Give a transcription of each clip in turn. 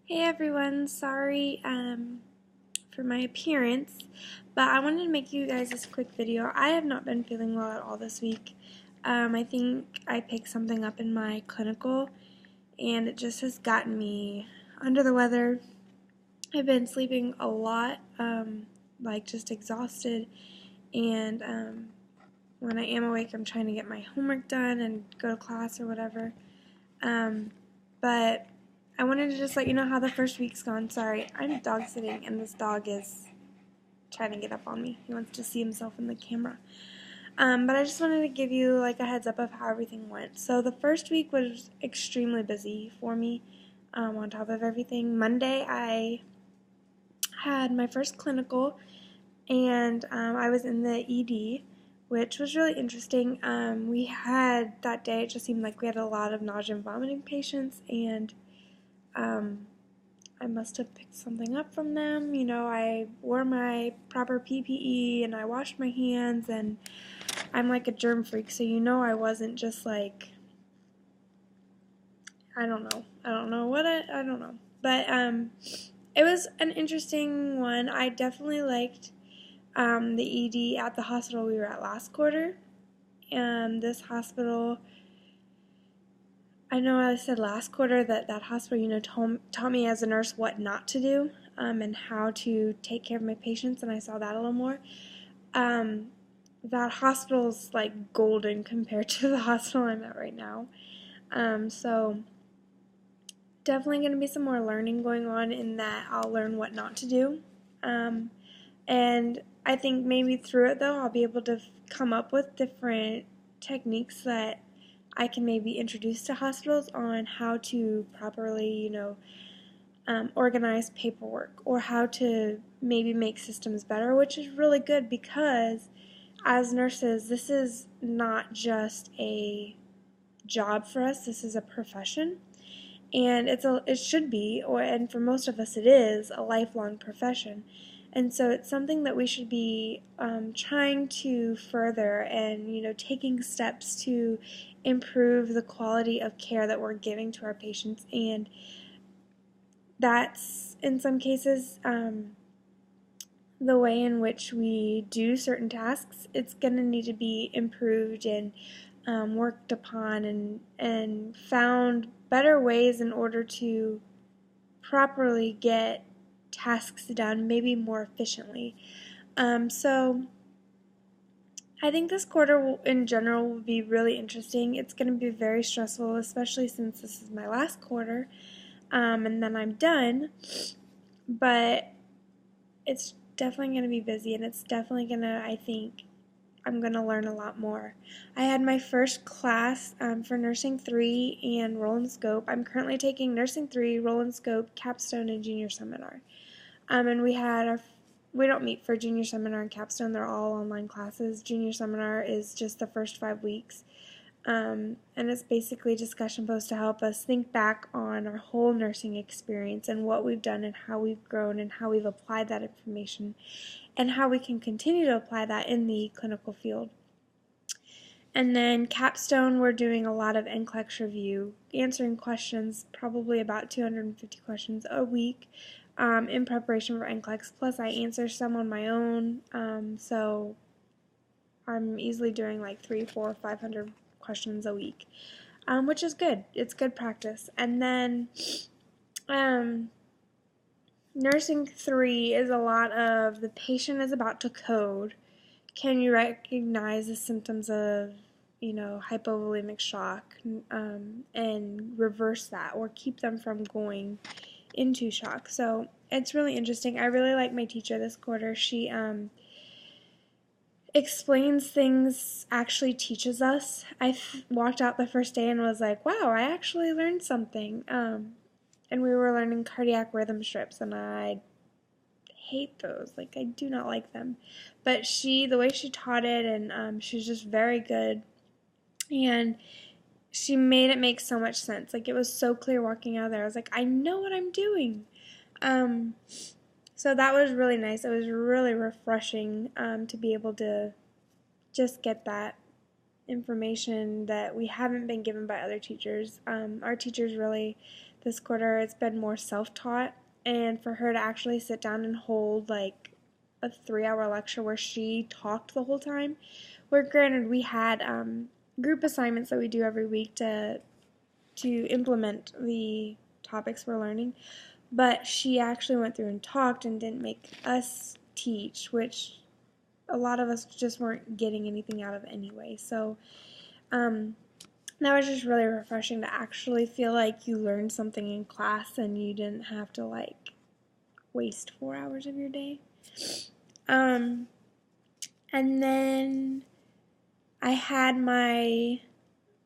Hey everyone, sorry for my appearance, but I wanted to make you guys this quick video. I have not been feeling well at all this week. I think I picked something up in my clinical and it just has gotten me under the weather. I've been sleeping a lot, like just exhausted, and when I am awake I'm trying to get my homework done and go to class or whatever. But I wanted to just let you know how the first week's gone. Sorry, I'm dog sitting and this dog is trying to get up on me. He wants to see himself in the camera. But I just wanted to give you like a heads up of how everything went. So the first week was extremely busy for me, on top of everything. Monday I had my first clinical and I was in the ED, which was really interesting. We had that day, it just seemed like we had a lot of nausea and vomiting patients, and I must have picked something up from them. You know, I wore my proper PPE and I washed my hands, and I'm like a germ freak, so you know I wasn't just like, I don't know. I don't know. But it was an interesting one. I definitely liked the ED at the hospital we were at last quarter. And this hospital, I know I said last quarter that hospital, you know, taught me as a nurse what not to do, and how to take care of my patients, and I saw that a little more. That hospital's like golden compared to the hospital I'm at right now. So definitely going to be some more learning going on in that I'll learn what not to do. And I think maybe through it, though, I'll be able to come up with different techniques that I can maybe introduce to hospitals on how to properly, you know, organize paperwork, or how to maybe make systems better, which is really good because as nurses, this is not just a job for us, this is a profession. And it should be, and for most of us it is, a lifelong profession. And so it's something that we should be trying to further, and you know, taking steps to improve the quality of care that we're giving to our patients. And that's in some cases the way in which we do certain tasks. It's going to need to be improved and worked upon, and found better ways in order to properly get tasks done, maybe more efficiently. So I think this quarter in general will be really interesting. It's going to be very stressful, especially since this is my last quarter, and then I'm done. But it's definitely going to be busy, and it's definitely going to, I think, I'm going to learn a lot more. I had my first class for Nursing 3 and Roll and Scope. I'm currently taking Nursing 3, Roll and Scope, Capstone, and Junior Seminar. And we don't meet for Junior Seminar and Capstone. They're all online classes. Junior Seminar is just the first 5 weeks. And it's basically discussion posts to help us think back on our whole nursing experience and what we've done and how we've grown and how we've applied that information and how we can continue to apply that in the clinical field. And then Capstone, we're doing a lot of NCLEX review, answering questions, probably about 250 questions a week in preparation for NCLEX. Plus I answer some on my own, so I'm easily doing like 300, 400, 500 questions a week, which is good. It's good practice. And then Nursing 3 is a lot of the patient is about to code. Can you recognize the symptoms of, you know, hypovolemic shock, and reverse that or keep them from going into shock? So it's really interesting. I really like my teacher this quarter. She explains things, actually teaches us. I walked out the first day and was like, wow, I actually learned something. And we were learning cardiac rhythm strips, and I hate those. Like, I do not like them. But the way she taught it, and she's just very good. And she made it make so much sense. Like, it was so clear walking out of there. I was like, I know what I'm doing. So that was really nice. It was really refreshing to be able to just get that information that we haven't been given by other teachers. Our teachers really this quarter it's been more self-taught, and for her to actually sit down and hold like a 3-hour lecture where she talked the whole time, where granted we had group assignments that we do every week to implement the topics we're learning, but she actually went through and talked and didn't make us teach, which a lot of us just weren't getting anything out of anyway. So that was just really refreshing to actually feel like you learned something in class and you didn't have to like waste 4 hours of your day. And then I had my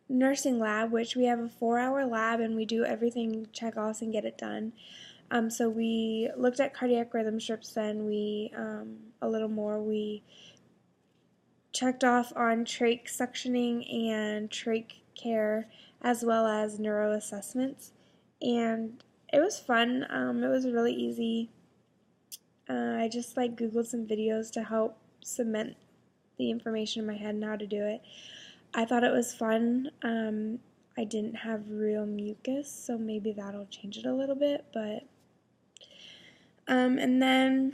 nursing lab, which we have a 4-hour lab and we do everything, check offs and get it done. So we looked at cardiac rhythm strips, then we, a little more, we checked off on trach suctioning and trach care, as well as neuro assessments, and it was fun. It was really easy. I just like Googled some videos to help cement the information in my head and how to do it. I thought it was fun. I didn't have real mucus, so maybe that'll change it a little bit, but and then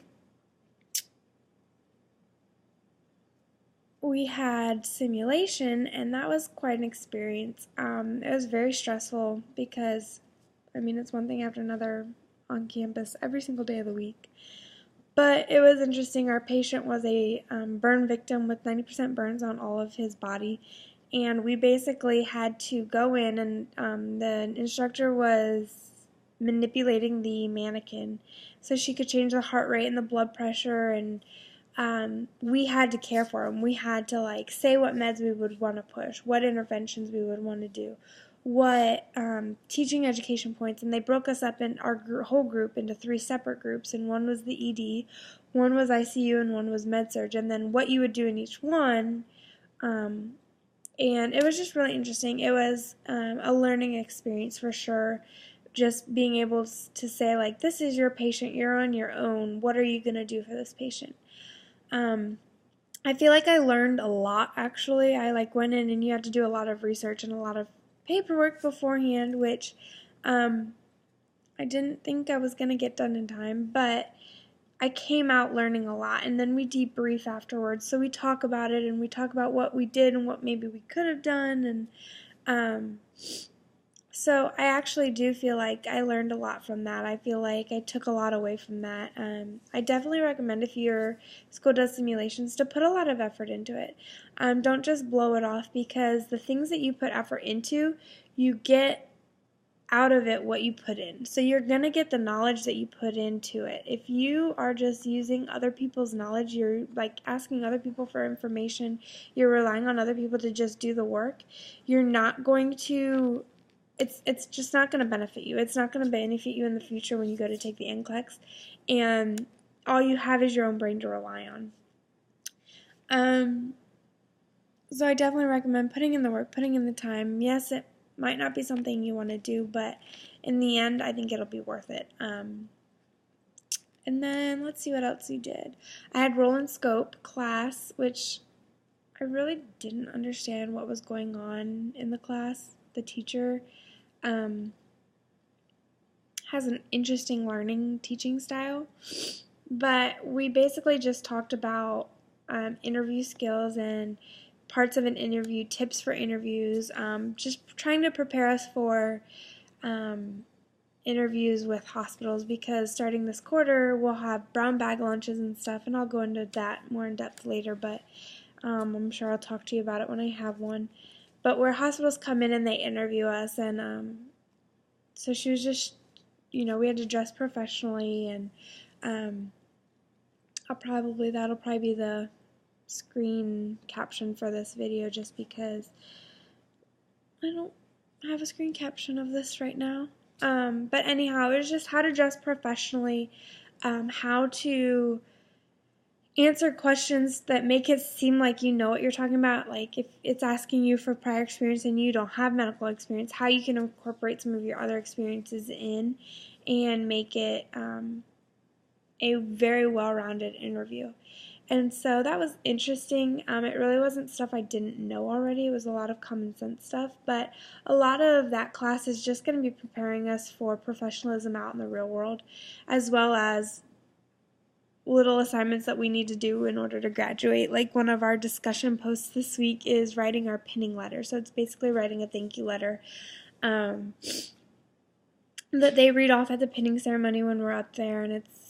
we had simulation, and that was quite an experience. It was very stressful because, I mean, it's one thing after another on campus every single day of the week. But it was interesting. Our patient was a burn victim with 90% burns on all of his body, and we basically had to go in, and the instructor was manipulating the mannequin so she could change the heart rate and the blood pressure, and we had to care for him. We had to like say what meds we would want to push, what interventions we would want to do, what teaching education points, and they broke us up in our whole group into 3 separate groups, and one was the ED, one was ICU, and one was med-surg, and then what you would do in each one, and it was just really interesting. It was a learning experience for sure, just being able to say, like, this is your patient, you're on your own, what are you going to do for this patient? I feel like I learned a lot, actually. I like went in and you had to do a lot of research and a lot of paperwork beforehand, which I didn't think I was going to get done in time, but I came out learning a lot, and then we debrief afterwards. So we talk about it, and we talk about what we did and what maybe we could have done, and so I actually do feel like I learned a lot from that. I feel like I took a lot away from that. I definitely recommend, if your school does simulations, to put a lot of effort into it. Don't just blow it off, because the things that you put effort into, you get out of it what you put in. So you're going to get the knowledge that you put into it. If you are just using other people's knowledge, you're like asking other people for information, you're relying on other people to just do the work, you're not going to... It's just not going to benefit you. It's not going to benefit you in the future when you go to take the NCLEX, and all you have is your own brain to rely on. So I definitely recommend putting in the work, putting in the time. Yes, it might not be something you want to do, but in the end, I think it'll be worth it. And then let's see what else we did. I had roll and scope class, which I really didn't understand what was going on in the class. The teacher has an interesting learning teaching style, but we basically just talked about interview skills and parts of an interview, tips for interviews, just trying to prepare us for interviews with hospitals, because starting this quarter we'll have brown bag lunches and stuff, and I'll go into that more in depth later, but I'm sure I'll talk to you about it when I have one. But where hospitals come in and they interview us, and so she was just, we had to dress professionally, and that'll probably be the screen caption for this video, just because I don't have a screen caption of this right now. But anyhow, it was just how to dress professionally, how to answer questions that make it seem like you know what you're talking about. Like if it's asking you for prior experience and you don't have medical experience, how you can incorporate some of your other experiences in and make it a very well-rounded interview. And so that was interesting. It really wasn't stuff I didn't know already. It was a lot of common sense stuff, but a lot of that class is just going to be preparing us for professionalism out in the real world, as well as little assignments that we need to do in order to graduate. Like one of our discussion posts this week is writing our pinning letter. So it's basically writing a thank you letter that they read off at the pinning ceremony when we're up there, and it's,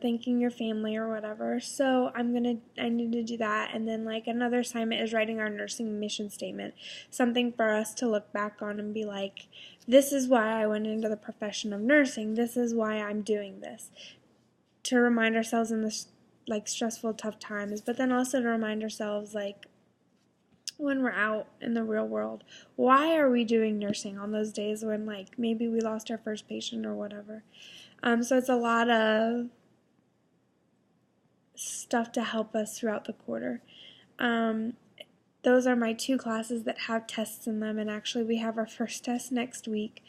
thanking your family or whatever. So I need to do that. And then like another assignment is writing our nursing mission statement, something for us to look back on and be like, this is why I went into the profession of nursing. This is why I'm doing this. To remind ourselves in this like stressful, tough times, but then also to remind ourselves like when we're out in the real world, why are we doing nursing on those days when like maybe we lost our first patient or whatever. So it's a lot of stuff to help us throughout the quarter. Those are my 2 classes that have tests in them, and actually we have our first test next week.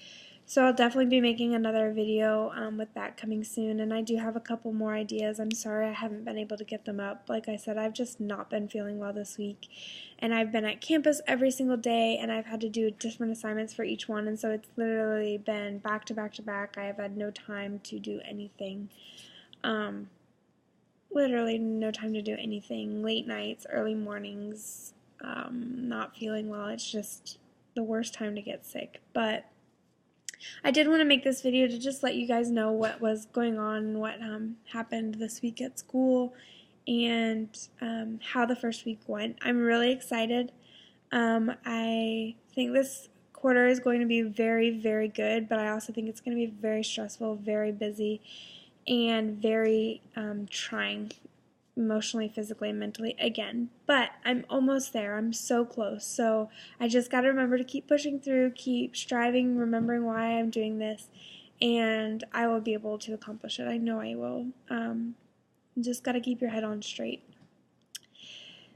So I'll definitely be making another video with that coming soon, and I do have a couple more ideas. I'm sorry I haven't been able to get them up. Like I said, I've just not been feeling well this week, and I've been at campus every single day, and I've had to do different assignments for each one, and so it's literally been back to back to back. I have had no time to do anything. Literally no time to do anything. Late nights, early mornings, not feeling well. It's just the worst time to get sick, but I did want to make this video to just let you guys know what was going on, what happened this week at school, and how the first week went. I'm really excited. I think this quarter is going to be very, very good, but I also think it's going to be very stressful, very busy, and very trying emotionally, physically, and mentally again. But I'm almost there. I'm so close. So I just got to remember to keep pushing through, keep striving, remembering why I'm doing this, and I will be able to accomplish it. I know I will. Just got to keep your head on straight.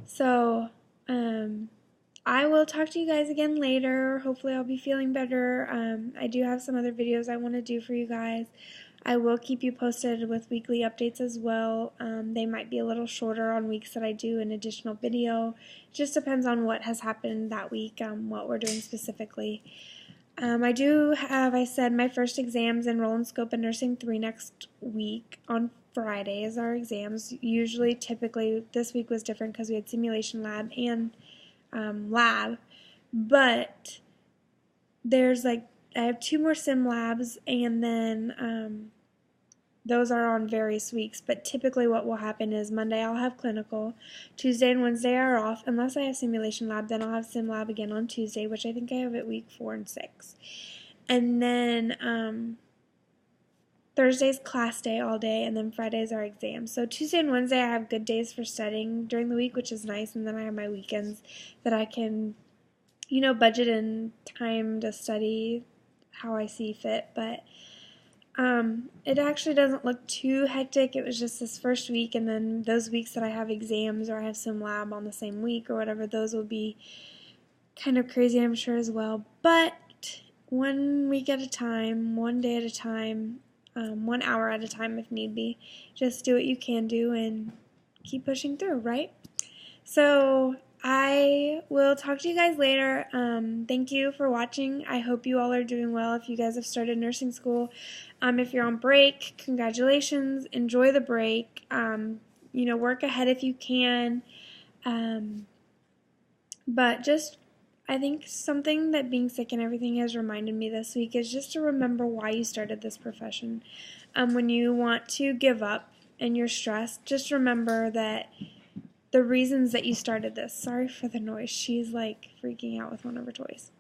So I will talk to you guys again later. Hopefully I'll be feeling better. I do have some other videos I want to do for you guys. I will keep you posted with weekly updates as well. They might be a little shorter on weeks that I do an additional video. It just depends on what has happened that week, what we're doing specifically. I do have, I said, my first exams in Roll and Scope and Nursing 3 next week. On Friday is our exams. Usually, typically, this week was different because we had simulation lab and lab. But there's like, I have 2 more sim labs, and then those are on various weeks. But typically what will happen is Monday I'll have clinical, Tuesday and Wednesday are off. Unless I have simulation lab, then I'll have sim lab again on Tuesday, which I think I have at week 4 and 6. And then Thursday's class day all day, and then Friday's our exams. So Tuesday and Wednesday I have good days for studying during the week, which is nice, and then I have my weekends that I can, budget in time to study how I see fit. But it actually doesn't look too hectic. It was just this first week, and then those weeks that I have exams or I have some lab on the same week or whatever, those will be kind of crazy, I'm sure, as well. But 1 week at a time, 1 day at a time, 1 hour at a time if need be. Just do what you can do and keep pushing through, right? So I will talk to you guys later. Thank you for watching. I hope you all are doing well if you guys have started nursing school. If you're on break, congratulations. Enjoy the break. Work ahead if you can. But just, I think something that being sick and everything has reminded me this week is just to remember why you started this profession. When you want to give up and you're stressed, just remember that the reasons that you started this. Sorry for the noise. She's like freaking out with one of her toys.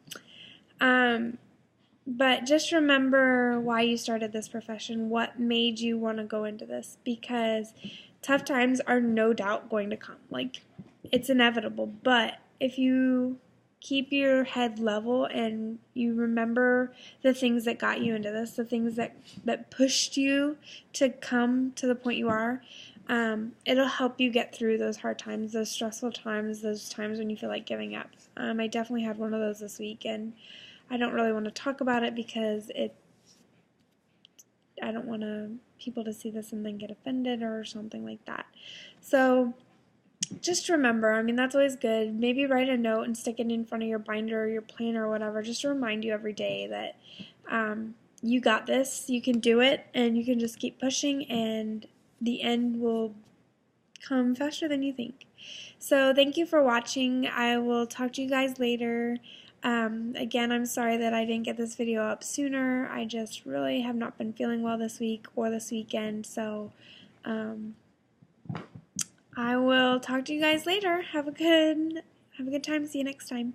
But just remember why you started this profession, what made you want to go into this, because tough times are no doubt going to come. Like, it's inevitable, but if you keep your head level and you remember the things that got you into this, the things that pushed you to come to the point you are, it'll help you get through those hard times, those stressful times, those times when you feel like giving up. I definitely had one of those this week, and I don't really want to talk about it because I don't want people to see this and then get offended or something like that. So just remember, I mean, that's always good. Maybe write a note and stick it in front of your binder or your planner or whatever, just to remind you every day that you got this, you can do it, and you can just keep pushing, and the end will come faster than you think. So thank you for watching. I will talk to you guys later. Again, I'm sorry that I didn't get this video up sooner. I just really have not been feeling well this week or this weekend, so I will talk to you guys later. Have a good time. See you next time.